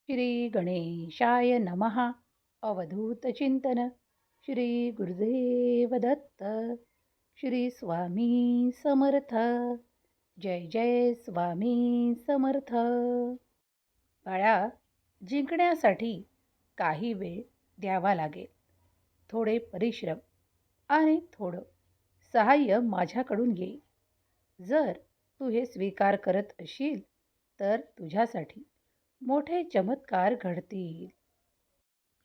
श्री गणेशाय नमः. अवधूत चिंतन. श्री गुरुदेव दत्त. श्री स्वामी समर्थ. जय जय स्वामी समर्थ. बाळा, जिंकण्यासाठी काही वेळ द्यावा लागेल. थोडे परिश्रम आणि थोडं सहाय्य माझ्याकडून येईल. जर तू हे स्वीकार करत असशील तर तुझ्यासाठी मोठे चमत्कार घडतील.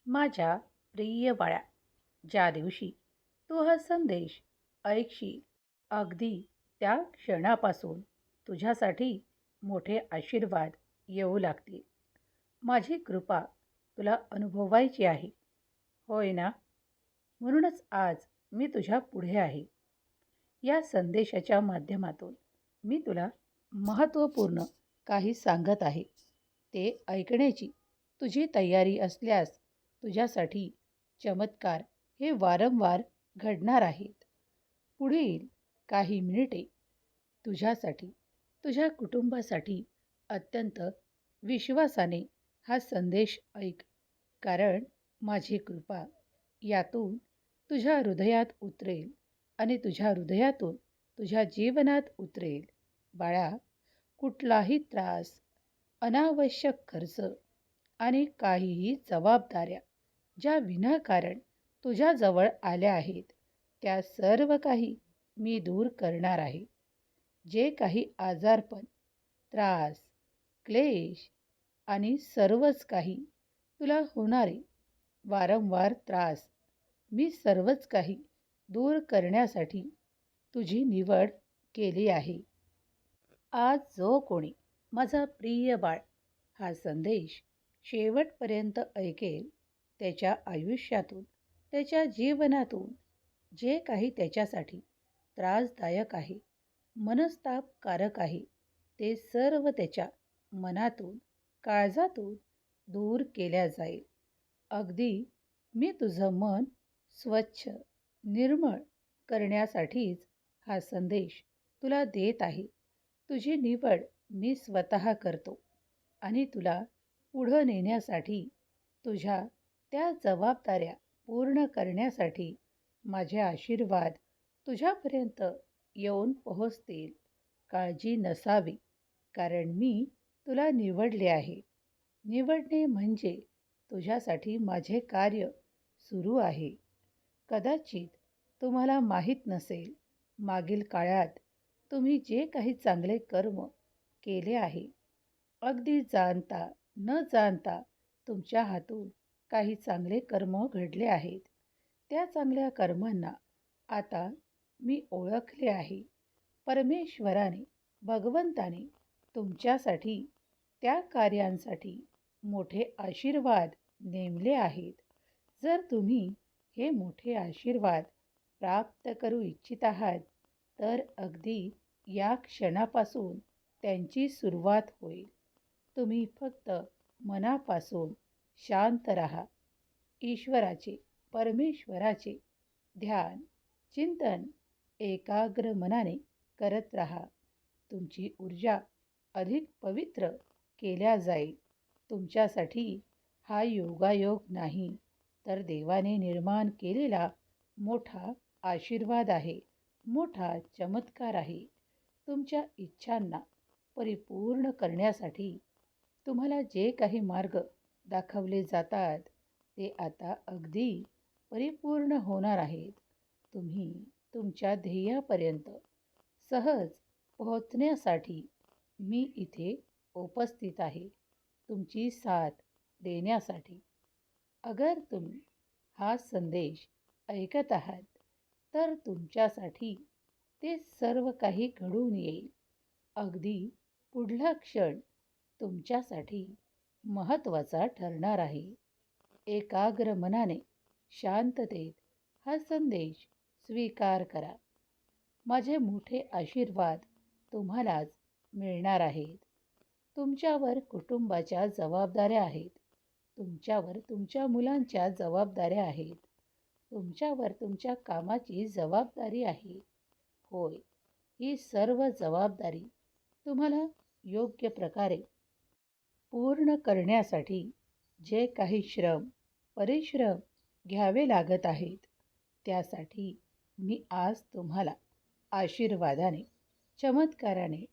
माझ्या प्रिय बाळा, ज्या दिवशी तू हा संदेश ऐकशील अगदी त्या क्षणापासून तुझ्यासाठी मोठे आशीर्वाद येऊ लागतील. माझी कृपा तुला अनुभवायची आहे, होय ना? म्हणूनच आज मी तुझ्या पुढे आहे. या संदेशाच्या माध्यमातून मी तुला महत्त्वपूर्ण काही सांगत आहे. ते ऐकण्याची तुझी तयारी असल्यास तुझ्यासाठी चमत्कार हे वारंवार घडणार आहेत. पुढील काही मिनिटे तुझ्यासाठी, तुझ्या कुटुंबासाठी अत्यंत विश्वासाने हा संदेश ऐक. कारण माझी कृपा यातून तुझ्या हृदयात उतरेल आणि तुझ्या हृदयातून तुझ्या जीवनात उतरेल. बाळा, कुठलाही त्रास, अनावश्यक खर्च आणि काहीही जबाबदाऱ्या ज्या विनाकारण तुझ्याजवळ आल्या आहेत, त्या सर्व काही मी दूर करणार आहे. जे काही आजारपण, त्रास, क्लेश आणि सर्वच काही तुला होणारे वारंवार त्रास, मी सर्वच काही दूर करण्यासाठी तुझी निवड केली आहे. आज जो कोणी माझा प्रिय बाळ हा संदेश शेवटपर्यंत ऐकेल, त्याच्या आयुष्यातून, त्याच्या जीवनातून जे काही त्याच्यासाठी त्रासदायक आहे, मनस्तापकारक आहे, ते सर्व त्याच्या मनातून, काळजातून दूर केल्या जाईल. अगदी मी तुझं मन स्वच्छ, निर्मळ करण्यासाठीच हा संदेश तुला देत आहे. तुझी निवड मी स्वतः करतो आणि तुला पुढं नेण्यासाठी, तुझ्या त्या जबाबदाऱ्या पूर्ण करण्यासाठी माझे आशीर्वाद तुझ्यापर्यंत येऊन पोहोचतील. काळजी नसावी, कारण मी तुला निवडले आहे. निवडणे म्हणजे तुझ्यासाठी माझे कार्य सुरू आहे. कदाचित तुम्हाला माहीत नसेल, मागील काळात तुम्ही जे काही चांगले कर्म केले आहे, अगदी जाणता न जाणता तुमच्या हातून काही चांगले कर्म घडले आहेत. त्या चांगल्या कर्मांना आता मी ओळखले आहे. परमेश्वराने, भगवंताने तुमच्यासाठी, त्या कार्यांसाठी मोठे आशीर्वाद नेमले आहेत. जर तुम्ही हे मोठे आशीर्वाद प्राप्त करू इच्छित आहात, तर अगदी या क्षणापासून त्यांची सुरुवात होईल. तुम्ही फक्त मनापासून शांत राहा. ईश्वराचे, परमेश्वराचे ध्यान, चिंतन एकाग्र मनाने करत राहा. तुमची ऊर्जा अधिक पवित्र केल्या जाईल. तुमच्यासाठी हा योगायोग नाही, तर देवाने निर्माण केलेला मोठा आशीर्वाद आहे, मोठा चमत्कार आहे. तुमच्या इच्छांना परिपूर्ण करण्यासाठी तुम्हाला जे काही मार्ग दाखवले जातात, ते आता अगदी परिपूर्ण होणार आहेत. तुम्ही तुमच्या ध्येयापर्यंत सहज पोहोचण्यासाठी मी इथे उपस्थित आहे, तुमची साथ देण्यासाठी. अगर तुम्ही हा संदेश ऐकत आहात, तर तुमच्यासाठी ते सर्व काही घडून येईल. अगदी पुढला क्षण तुमच्यासाठी महत्त्वाचा ठरणार आहे. एकाग्र मनाने, शांततेत हा संदेश स्वीकार करा. माझे मोठे आशीर्वाद तुम्हालाच मिळणार आहेत. तुमच्यावर कुटुंबाच्या जबाबदाऱ्या आहेत. तुमच्यावर तुमच्या मुलांच्या जबाबदाऱ्या आहेत. तुमच्यावर तुमच्या कामाची जबाबदारी आहे. होय, ही सर्व जबाबदारी तुम्हाला योग्य प्रकारे पूर्ण करण्यासाठी जे काही परिश्रम घ्यावे लागत आहेत, त्यासाठी मी आज तुम्हाला आशीर्वादाने, चमत्काराने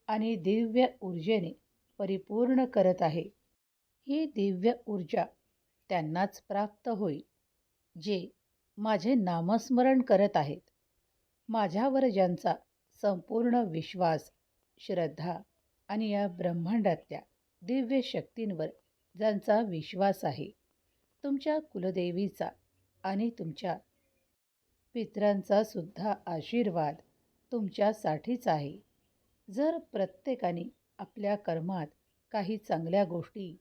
आणि दिव्य ऊर्जेने परिपूर्ण करत आहे. ही दिव्य ऊर्जा त्यांनाच प्राप्त होईल जे माझे नामस्मरण करत आहेत. माझ्यावर ज्यांचा संपूर्ण विश्वास, श्रद्धा आणि या ब्रह्मांडातल्या दिव्य शक्तींवर ज्यांचा विश्वास आहे, तुमच्या कुलदेवीचा आणि तुमच्या पितरांचा सुद्धा आशीर्वाद तुमच्यासाठीच आहे. जर प्रत्येकाने आपल्या कर्मात काही चांगल्या गोष्टी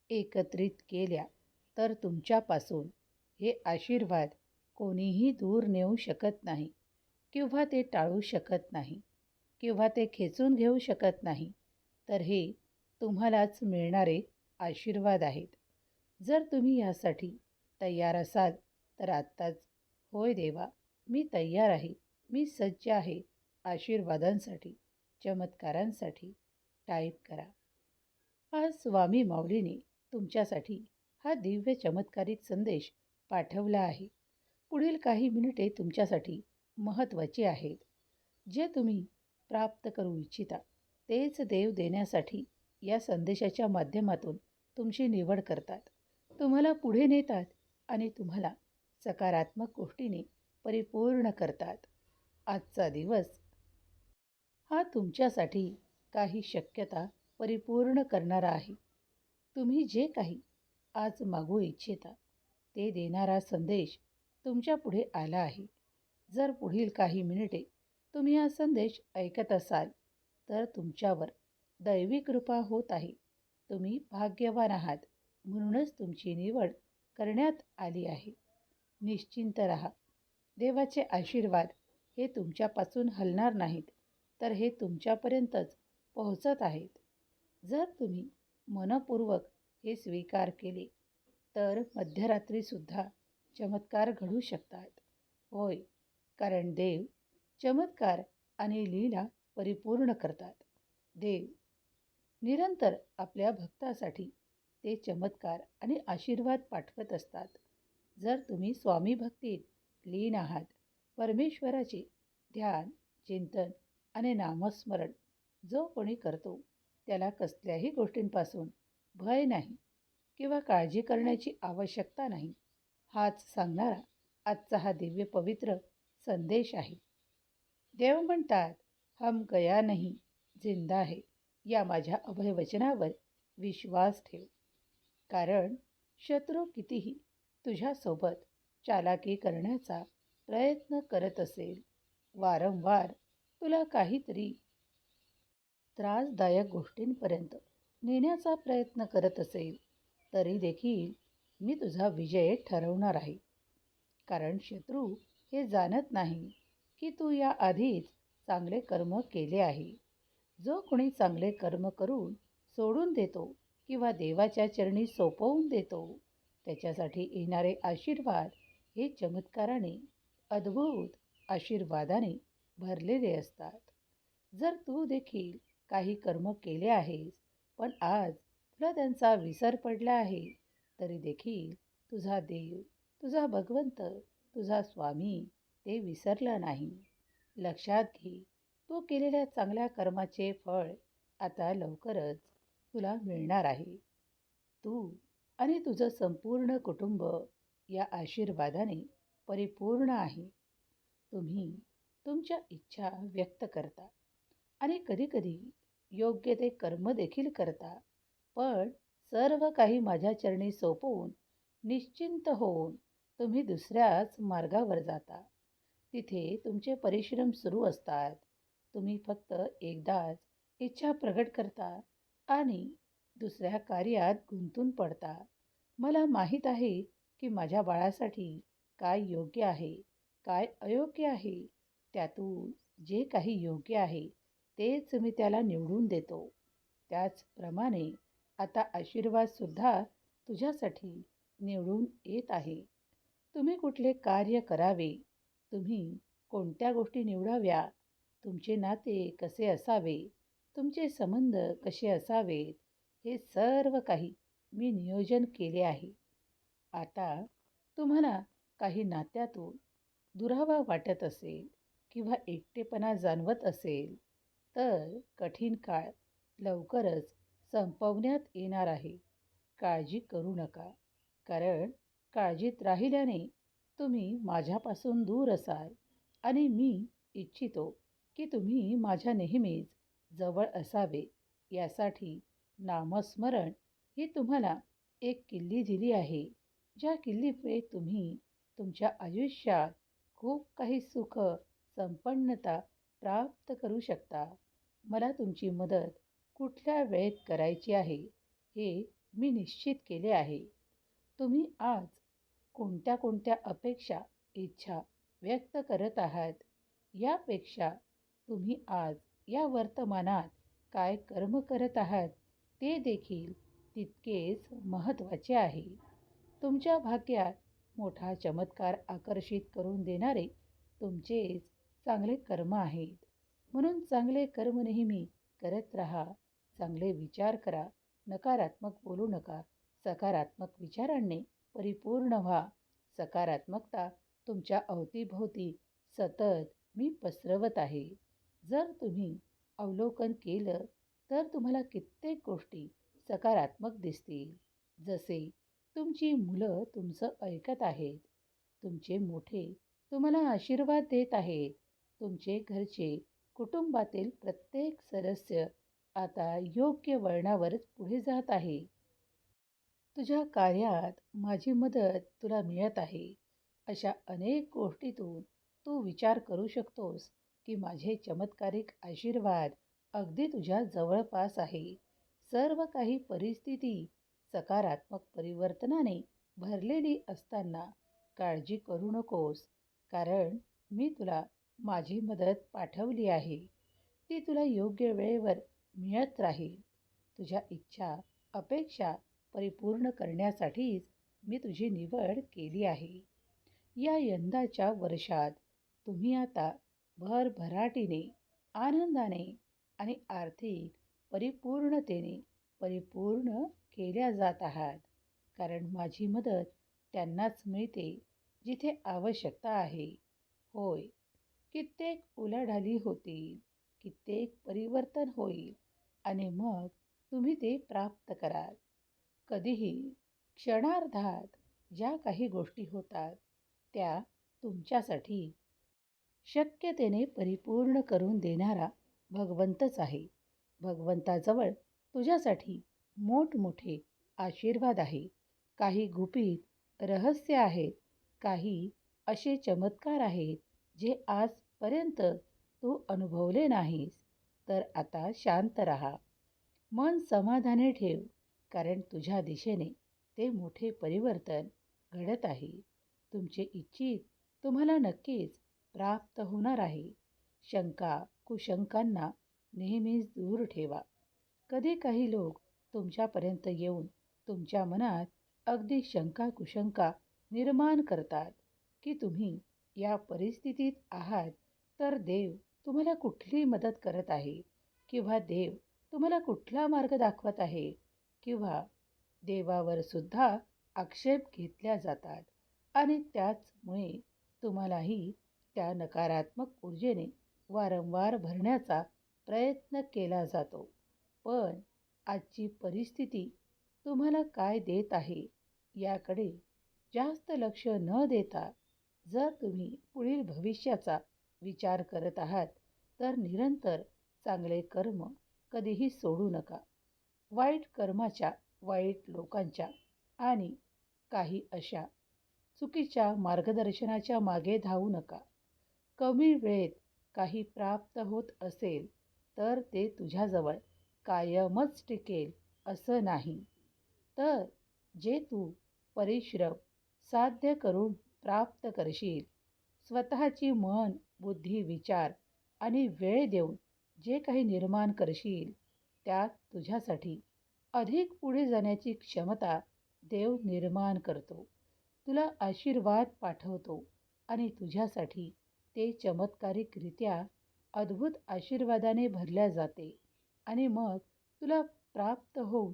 एकत्रित केल्या तर तुमच्यापासून हे आशीर्वाद कोणीही दूर नेऊ शकत नाही किंवा ते टाळू शकत नाही किंवा ते खेचून घेऊ शकत नाही. तर हे तुम्हालाच मिळणारे आशीर्वाद आहेत. जर तुम्ही यासाठी तयार असाल तर आत्ताच होय देवा, मी तयार आहे, मी सज्ज आहे आशीर्वादांसाठी, चमत्कारांसाठी टाईप करा. आज स्वामी माऊलीने तुमच्यासाठी हा दिव्य चमत्कारिक संदेश पाठवला आहे. पुढील काही मिनिटे तुमच्यासाठी महत्त्वाची आहेत. जे तुम्ही प्राप्त करू इच्छिता तेच देव देण्यासाठी या संदेशाच्या माध्यमातून तुमची निवड करतात, तुम्हाला पुढे नेतात आणि तुम्हाला सकारात्मक गोष्टीने परिपूर्ण करतात. आजचा दिवस हा तुमच्यासाठी काही शक्यता परिपूर्ण करणारा आहे. तुम्ही जे काही आज मागू इच्छिता ते देणारा संदेश तुमच्या पुढे आला आहे. जर पुढील काही मिनिटे तुम्ही हा संदेश ऐकत असाल तर तुमच्यावर दैवी कृपा होत आहे. तुम्ही भाग्यवान आहात, म्हणूनच तुमची निवड करण्यात आली आहे. निश्चिंत राहा. देवाचे आशीर्वाद हे तुमच्यापासून हलणार नाहीत, तर हे तुमच्यापर्यंतच पोहोचत आहेत. जर तुम्ही मनपूर्वक हे स्वीकार केले तर मध्यरात्रीसुद्धा चमत्कार घडू शकतात. होय, कारण देव चमत्कार आणि लीला परिपूर्ण करतात. देव निरंतर आपल्या भक्तासाठी ते चमत्कार आणि आशीर्वाद पाठवत असतात. जर तुम्ही स्वामी भक्तीत लीन आहात, परमेश्वराचे ध्यान, चिंतन आणि नामस्मरण जो कोणी करतो त्याला कसल्याही गोष्टींपासून भय नाही किंवा काळजी करण्याची आवश्यकता नाही, हाच सांगणारा आजचा हा दिव्य पवित्र संदेश आहे. देव म्हणतात, हम गया नहीं, जिंदा है. या माझ्या अभयवचनावर विश्वास ठेव. कारण शत्रू कितीही तुझ्यासोबत चालाकी करण्याचा प्रयत्न करत असेल, वारंवार तुला काहीतरी त्रासदायक गोष्टींपर्यंत नेण्याचा प्रयत्न करत असेल, तरी देखील मी तुझा विजय ठरवणार आहे. कारण शत्रू हे जाणत नाही की तू या आधीच चांगले कर्म केले आहे. जो कोणी चांगले कर्म करून सोडून देतो किंवा देवाच्या चरणी सोपवून देतो, त्याच्यासाठी येणारे आशीर्वाद हे चमत्काराने, अद्भुत आशीर्वादाने भरलेले असतात. जर तू देखील काही कर्म केले आहेस पण आज तुला त्यांचा विसर पडला आहे, तरी देखील तुझा देव, तुझा भगवंत, तुझा स्वामी ते विसरला नाही. लक्षात घे, तू केलेल्या चांगल्या कर्माचे फळ आता लवकरच तुला मिळणार आहे. तू आणि तुझं संपूर्ण कुटुंब या आशीर्वादाने परिपूर्ण आहे. तुम्ही तुमच्या इच्छा व्यक्त करता आणि कधीकधी योग्य ते कर्म देखील करता, पण सर्व काही माझ्या चरणी सोपवून निश्चिंत होऊन तुम्ही दुसऱ्याच मार्गावर जाता. तिथे तुमचे परिश्रम सुरू असतात. तुम्ही फक्त एकदाच इच्छा प्रगट करता आणि दुसऱ्या कार्यात गुंतून पडता. मला माहीत आहे की माझ्या बाळासाठी काय योग्य आहे, काय अयोग्य आहे. त्यातून जे काही योग्य आहे तेच मी त्याला निवडून देतो. त्याचप्रमाणे आता आशीर्वादसुद्धा तुझ्यासाठी निवडून येत आहे. तुम्ही कुठले कार्य करावे, तुम्ही कोणत्या गोष्टी निवडाव्या, तुमचे नाते कसे असावे, तुमचे संबंध कसे असावेत, हे सर्व काही मी नियोजन केले आहे. आता तुम्हाला काही नात्यातून दुरावा वाटत असेल किंवा एकटेपणा जाणवत असेल, तर कठीण काळ लवकरच संपवण्यात येणार आहे. काळजी करू नका, कारण काळजीत राहिल्याने तुम्ही माझ्यापासून दूर असाल आणि मी इच्छितो की तुम्ही माझ्या नेहमीच जवळ असावे. यासाठी नामस्मरण ही तुम्हाला एक किल्ली दिली आहे, ज्या किल्लीमुळे तुम्ही तुमच्या आयुष्यात खूप काही सुख, संपन्नता प्राप्त करू शकता. मला तुमची मदत कुठल्या वेळेत करायची आहे हे मी निश्चित केले आहे. तुम्ही आज कोणत्या कोणत्या अपेक्षा, इच्छा व्यक्त करत आहात, यापेक्षा तुम्ही आज या वर्तमानात काय कर्म करत आहात ते देखील तितकेच महत्त्वाचे आहे. तुमच्या भाग्यात मोठा चमत्कार आकर्षित करून देणारे तुमचेच चांगले कर्म आहेत. म्हणून चांगले कर्म नेहमी करत राहा. चांगले विचार करा. नकारात्मक बोलू नका. सकारात्मक विचारांनी परिपूर्ण व्हा. सकारात्मकता तुमच्या अवतीभोवती सतत मी पसरवत आहे. जर तुम्ही अवलोकन केलं तर तुम्हाला कित्येक गोष्टी सकारात्मक दिसतील. जसे तुमची मुलं तुमचं ऐकत आहेत. तुमचे मोठे तुम्हाला आशीर्वाद देत आहेत. तुमचे घरचे, कुटुंबातील प्रत्येक सदस्य आता योग्य वळणावरच पुढे जात आहे. तुझ्या कार्यात माझी मदत तुला मिळत आहे. अशा अनेक गोष्टीतून तू विचार करू शकतोस की माझे चमत्कारिक आशीर्वाद अगदी तुझ्या जवळपास आहे. सर्व काही परिस्थिती सकारात्मक परिवर्तनाने भरलेली असताना काळजी करू नकोस, कारण मी तुला माझी मदत पाठवली आहे. ती तुला योग्य वेळेवर मिळत राहील. तुझ्या इच्छा, अपेक्षा परिपूर्ण करण्यासाठीच मी तुझी निवड केली आहे. या यंदाच्या वर्षात तुम्ही आता भरभराटीने, आनंदाने आणि आर्थिक परिपूर्णतेने परिपूर्ण केल्या जात आहात. कारण माझी मदत त्यांनाच मिळते जिथे आवश्यकता आहे. होय, कित्येक उलाढाली होतील, कित्येक परिवर्तन होईल आणि मग तुम्ही ते प्राप्त कराल. कधीही क्षणार्धात ज्या काही गोष्टी होतात त्या तुमच्यासाठी शक्यतेने परिपूर्ण करून देणारा भगवंतच आहे. भगवंताजवळ तुझ्यासाठी मोठमोठे आशीर्वाद आहे. काही गुपित रहस्य आहेत. काही असे चमत्कार आहेत जे आजपर्यंत तू अनुभवले नाहीस. तर आता शांत राहा. मन समाधानी ठेव, कारण तुझ्या दिशेने ते मोठे परिवर्तन घडत आहे. तुमचे इच्छित तुम्हाला नक्कीच प्राप्त होणार आहे. शंका, कुशंकांना नेहमीच दूर ठेवा. कधी काही लोक तुमच्यापर्यंत येऊन तुमच्या मनात अगदी शंका कुशंका निर्माण करतात की तुम्ही या परिस्थितीत आहात तर देव तुम्हाला कुठली मदत करत आहे, किंवा देव तुम्हाला कुठला मार्ग दाखवत आहे, किंवा देवावर सुद्धा आक्षेप घेतल्या जातात आणि त्याचमुळे तुम्हालाही त्या नकारात्मक ऊर्जेने वारंवार भरण्याचा प्रयत्न केला जातो. पण आजची परिस्थिती तुम्हाला काय देत आहे याकडे जास्त लक्ष न देता जर तुम्ही पुढील भविष्याचा विचार करत आहात तर निरंतर चांगले कर्म कधीही सोडू नका. वाईट कर्माच्या, वाईट लोकांच्या आणि काही अशा चुकीच्या मार्गदर्शनाच्या मागे धावू नका. कमी वेळेत काही प्राप्त होत असेल तर ते तुझ्याजवळ कायमच टिकेल असं नाही. तर जे तू परिश्रम साध्य करून प्राप्त करशील, स्वतःची मन, बुद्धी, विचार आणि वेळ देऊन जे काही निर्माण करशील, त्यात तुझ्यासाठी अधिक पुढे जाण्याची क्षमता देव निर्माण करतो. तुला आशीर्वाद पाठवतो आणि तुझ्यासाठी ते चमत्कारिकरित्या अद्भुत आशीर्वादाने भरल्या जाते आणि मग तुला प्राप्त होऊन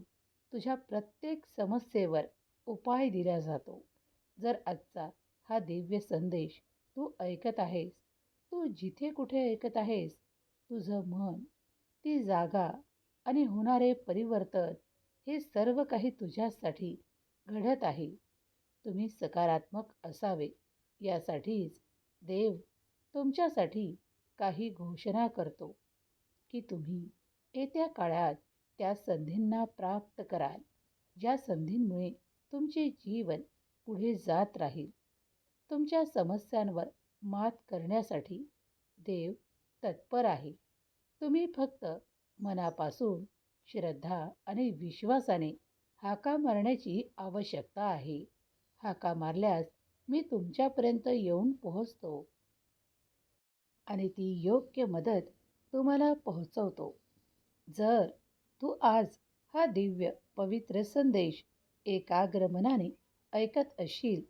तुझ्या प्रत्येक समस्येवर उपाय दिला जातो. जर आजचा हा दिव्य संदेश तू ऐकत आहेस, तू जिथे कुठे ऐकत आहेस, तुझं मन, ती जागा आणि होणारे परिवर्तन हे सर्व काही तुझ्यासाठी घडत आहे. तुम्ही सकारात्मक असावे यासाठीच देव तुमच्यासाठी काही घोषणा करतो की तुम्ही येत्या काळात त्या संधींना प्राप्त कराल, ज्या संधींमुळे तुमचे जीवन पुढे जात राहील. तुमच्या समस्यांवर मात करण्यासाठी देव तत्पर आहे. तुम्ही फक्त मनापासून श्रद्धा आणि विश्वासाने हाका मारण्याची आवश्यकता आहे. हाका मारल्यास मी तुमच्यापर्यंत येऊन पोहोचतो आणि ती योग्य मदत तुम्हाला पोहोचवतो. जर तू आज हा दिव्य पवित्र संदेश एकाग्र मनाने ऐकत असशील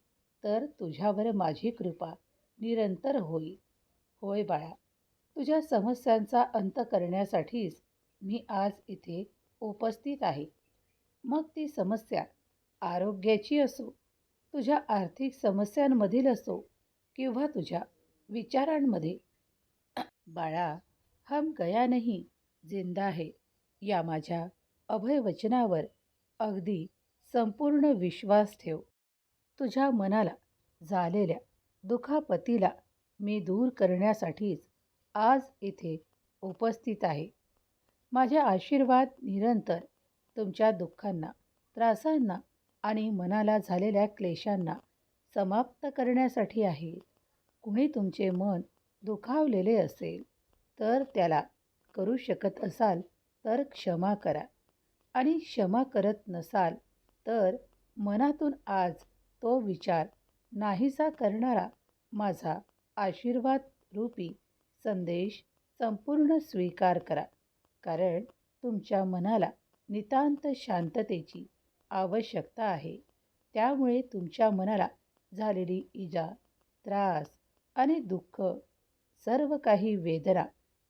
तर तुझ्यावर माझी कृपा निरंतर होईल. होय बाळा, तुझ्या समस्यांचा अंत करण्यासाठीच मी आज इथे उपस्थित आहे. मग ती समस्या आरोग्याची असो, तुझ्या आर्थिक समस्यांमधील असो किंवा तुझ्या विचारांमध्ये. बाळा, हम गया नहीं जिंदा है या माझ्या अभयवचनावर अगदी संपूर्ण विश्वास ठेव. तुझ्या मनाला झालेल्या दुखापतीला मी दूर करण्यासाठीच आज इथे उपस्थित आहे. माझे आशीर्वाद निरंतर तुमच्या दुःखांना, त्रासांना आणि मनाला झालेल्या क्लेशांना समाप्त करण्यासाठी आहेत. कुणी तुमचे मन दुखावलेले असेल तर त्याला करू शकत असाल तर क्षमा करा आणि क्षमा करत नसाल तर मनातून आज तो विचार नाहीसा करणारा माझा आशीर्वाद रूपी संदेश संपूर्ण स्वीकार करा. कारण तुमच्या मनाला नितांत शांततेची आवश्यकता आहे. त्यामुळे तुमच्या मनाला झालेली इजा, त्रास आणि दुःख, सर्व काही वेदना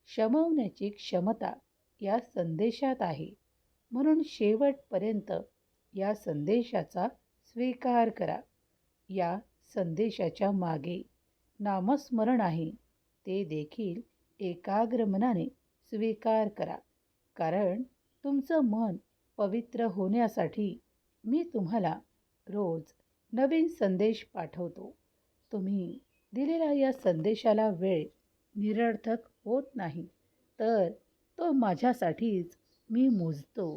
शमवण्याची क्षमता या संदेशात आहे. म्हणून शेवटपर्यंत या संदेशाचा स्वीकार करा. या संदेशाच्या मागे नामस्मरण आहे, ते देखील एकाग्र मनाने स्वीकार करा. कारण तुमचं मन पवित्र होण्यासाठी मी तुम्हाला रोज नवीन संदेश पाठवतो. तुम्ही दिलेल्या या संदेशाला वेळ निरर्थक होत नाही, तर तो माझ्यासाठीच मी मोजतो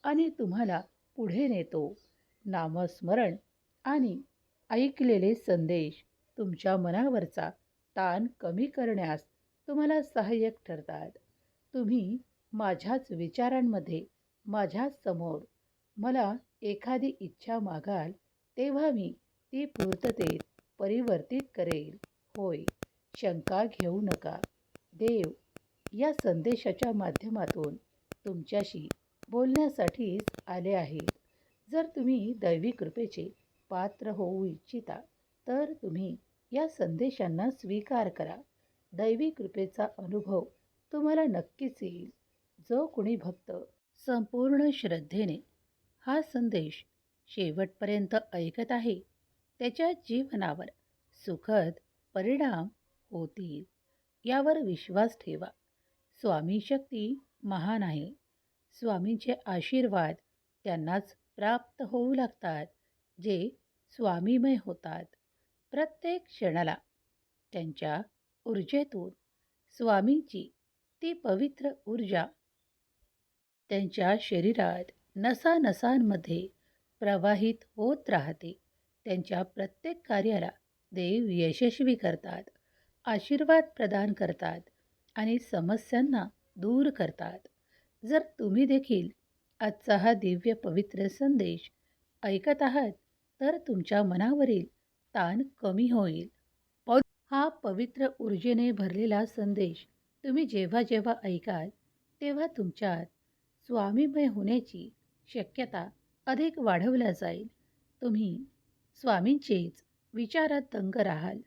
आणि तुम्हाला पुढे नेतो. नामस्मरण आणि ऐकलेले संदेश तुमच्या मनावरचा ताण कमी करण्यास तुम्हाला सहाय्यक ठरतात. तुम्ही माझ्याच विचारांमध्ये माझ्याच समोर मला एखादी इच्छा मागाल तेव्हा मी ती पूर्ततेत परिवर्तित करेल. होय, शंका घेऊ नका. देव या संदेशाच्या माध्यमातून तुमच्याशी बोलण्यासाठीच आले आहेत. जर तुम्ही दैवी कृपेचे पात्र होऊ इच्छिता तर तुम्ही या संदेशांना स्वीकार करा. दैवी कृपेचा अनुभव तुम्हाला नक्कीच येईल. जो कोणी भक्त संपूर्ण श्रद्धेने हा संदेश शेवटपर्यंत ऐकत आहे त्याच्या जीवनावर सुखद परिणाम होतील यावर विश्वास ठेवा. स्वामी शक्ती महान आहे. स्वामींचे आशीर्वाद त्यांनाच प्राप्त होऊ लागतात जे स्वामीमय होतात. प्रत्येक क्षणाला त्यांच्या ऊर्जेतून स्वामींची ती पवित्र ऊर्जा त्यांच्या शरीरात नसानसांमध्ये प्रवाहित होत राहते. त्यांच्या प्रत्येक कार्याला देव यशस्वी करतात, आशीर्वाद प्रदान करतात आणि समस्यांना दूर करतात. जर तुम्ही देखील आजचा हा दिव्य पवित्र संदेश ऐकत आहात तर तुमच्या मनावरील ताण कमी होईल. हा पवित्र ऊर्जेने भरलेला संदेश तुम्ही जेव्हा जेव्हा ऐकाल तेव्हा तुमच्यात स्वामीमय होण्याची शक्यता अधिक वाढवल्या जाईल. तुम्ही स्वामींचेच विचारात दंग राहाल,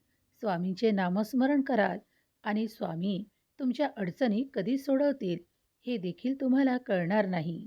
स्वामींचे नामस्मरण कराल आणि स्वामी तुमच्या अडचणी कधी सोडवतील हे देखील तुम्हाला कळणार नाही.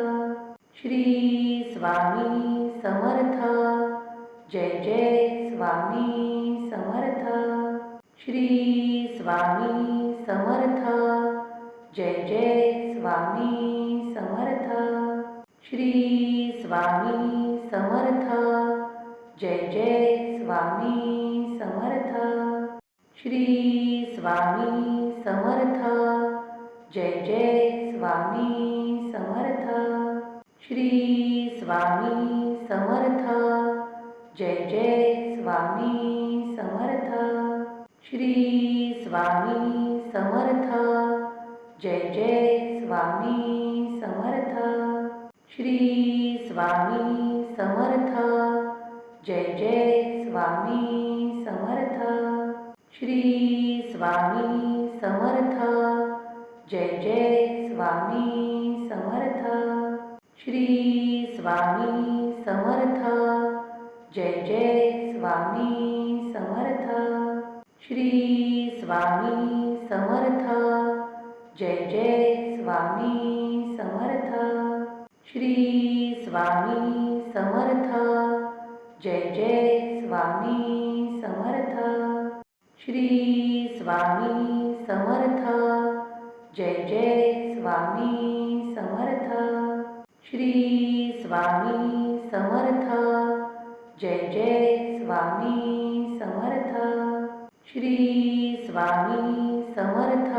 श्री स्वामी समर्थ. जय जय स्वामी समर्थ. श्री स्वामी समर्थ. जय जय स्वामी समर्थ. श्री स्वामी समर्थ. जय जय स्वामी समर्थ. श्री स्वामी समर्थ. जय जय स्वामी समर्थ. श्री स्वामी समर्थ. जय जय स्वामी समर्थ. श्री स्वामी समर्थ. जय जय स्वामी समर्थ. श्री स्वामी समर्थ. जय जय स्वामी समर्थ. श्री स्वामी समर्थ. जय जय स्वामी समर्थ. श्री स्वामी समर्थ. जय जय स्वामी समर्थ. श्री स्वामी समर्थ. जय जय स्वामी समर्थ. श्री स्वामी समर्थ. जय जय स्वामी समर्थ. श्री स्वामी समर्थ. जय जय स्वामी समर्थ. श्री स्वामी समर्थ. जय जय स्वामी समर्थ. श्री स्वामी समर्थ.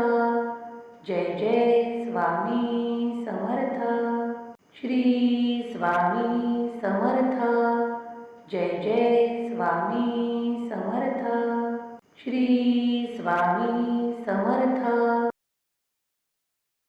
जय जय स्वामी समर्थ. श्री स्वामी समर्थ. जय जय स्वामी समर्थ. श्री स्वामी